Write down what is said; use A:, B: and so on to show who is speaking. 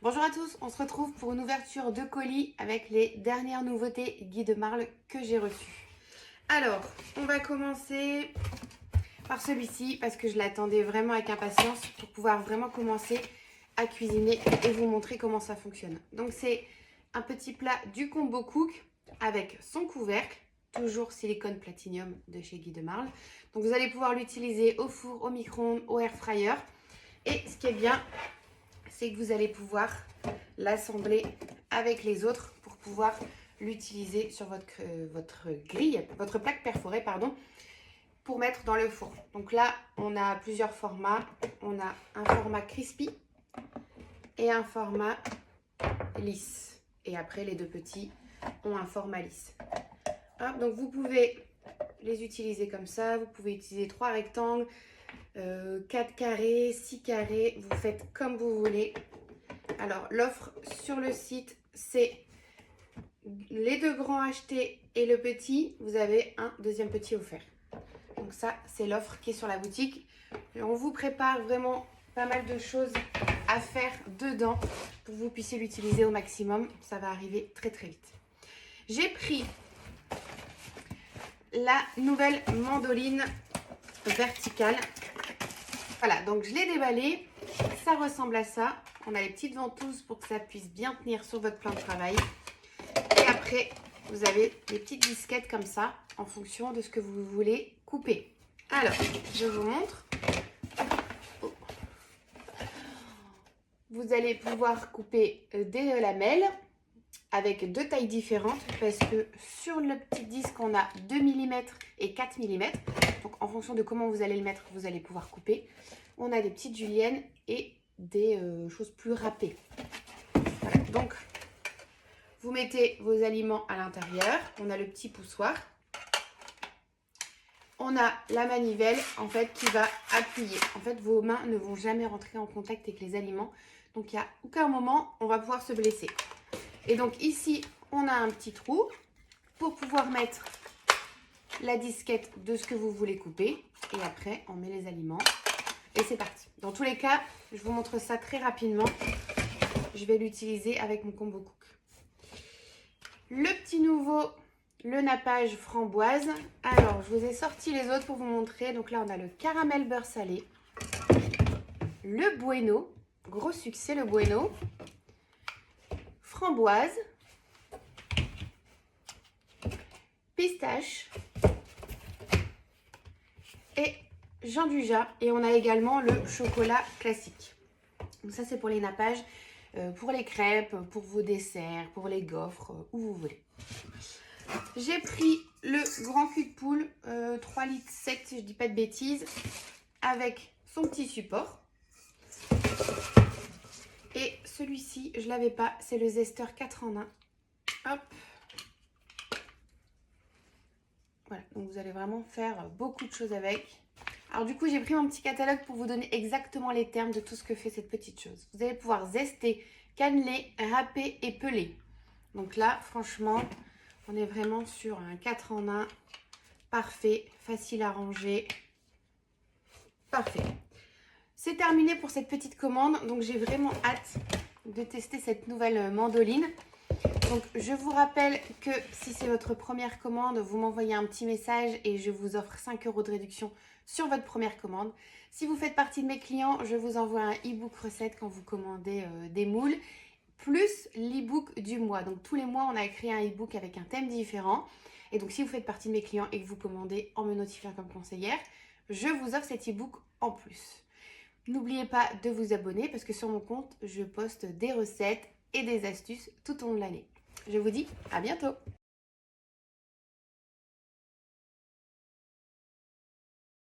A: Bonjour à tous, on se retrouve pour une ouverture de colis avec les dernières nouveautés Guy de Marle que j'ai reçues. Alors, on va commencer par celui-ci parce que je l'attendais vraiment avec impatience pour pouvoir vraiment commencer à cuisiner et vous montrer comment ça fonctionne. Donc c'est un petit plat du combo cook avec son couvercle, toujours silicone platinium de chez Guy de Marle. Donc vous allez pouvoir l'utiliser au four, au micro-ondes, au air fryer. Et ce qui est bien, c'est que vous allez pouvoir l'assembler avec les autres pour pouvoir l'utiliser sur votre grille, votre plaque perforée, pardon, pour mettre dans le four. Donc là, on a plusieurs formats. On a un format crispy et un format lisse. Et après, les deux petits ont un format lisse. Hop, donc vous pouvez les utiliser comme ça. Vous pouvez utiliser 3 rectangles, 4 carrés, 6 carrés. Vous faites comme vous voulez. Alors, l'offre sur le site, c'est les 2 grands achetés et le petit. Vous avez un deuxième petit offert. Donc ça, c'est l'offre qui est sur la boutique. Et on vous prépare vraiment pas mal de choses à faire dedans pour que vous puissiez l'utiliser au maximum. Ça va arriver très très vite. J'ai pris la nouvelle mandoline verticale. Voilà, donc je l'ai déballée. Ça ressemble à ça. On a les petites ventouses pour que ça puisse bien tenir sur votre plan de travail. Et après, vous avez des petites disquettes comme ça en fonction de ce que vous voulez couper. Alors, je vous montre. Vous allez pouvoir couper des lamelles avec 2 tailles différentes parce que sur le petit disque, on a 2 mm et 4 mm. Donc, en fonction de comment vous allez le mettre, vous allez pouvoir couper. On a des petites juliennes et des choses plus râpées. Voilà, donc vous mettez vos aliments à l'intérieur. On a le petit poussoir. On a la manivelle en fait qui va appuyer. En fait, vos mains ne vont jamais rentrer en contact avec les aliments. Donc, il n'y a aucun moment on va pouvoir se blesser. Et donc ici, on a un petit trou pour pouvoir mettre la disquette de ce que vous voulez couper. Et après, on met les aliments. Et c'est parti. Dans tous les cas, je vous montre ça très rapidement. Je vais l'utiliser avec mon combo cook. Le petit nouveau, le nappage framboise. Alors, je vous ai sorti les autres pour vous montrer. Donc là, on a le caramel beurre salé. Le bueno. Gros succès, le bueno. Framboise. Pistache. Et Jean Dujat. Et on a également le chocolat classique. Donc ça, c'est pour les nappages, pour les crêpes, pour vos desserts, pour les gaufres, où vous voulez. J'ai pris le grand cul de poule, 3,7 litres, si je dis pas de bêtises, avec son petit support. Et celui-ci, je l'avais pas, c'est le Zester 4 en 1. Hop. Voilà, donc vous allez vraiment faire beaucoup de choses avec. Alors du coup, j'ai pris mon petit catalogue pour vous donner exactement les termes de tout ce que fait cette petite chose. Vous allez pouvoir zester, canneler, râper et peler. Donc là, franchement, on est vraiment sur un 4 en 1. Parfait, facile à ranger. Parfait. C'est terminé pour cette petite commande. Donc j'ai vraiment hâte de tester cette nouvelle mandoline. Donc, je vous rappelle que si c'est votre première commande, vous m'envoyez un petit message et je vous offre 5 € de réduction sur votre première commande. Si vous faites partie de mes clients, je vous envoie un e-book recette quand vous commandez des moules, plus l'e-book du mois. Donc, tous les mois, on a créé un e-book avec un thème différent. Et donc, si vous faites partie de mes clients et que vous commandez en me notifiant comme conseillère, je vous offre cet e-book en plus. N'oubliez pas de vous abonner parce que sur mon compte, je poste des recettes et des astuces tout au long de l'année. Je vous dis à bientôt!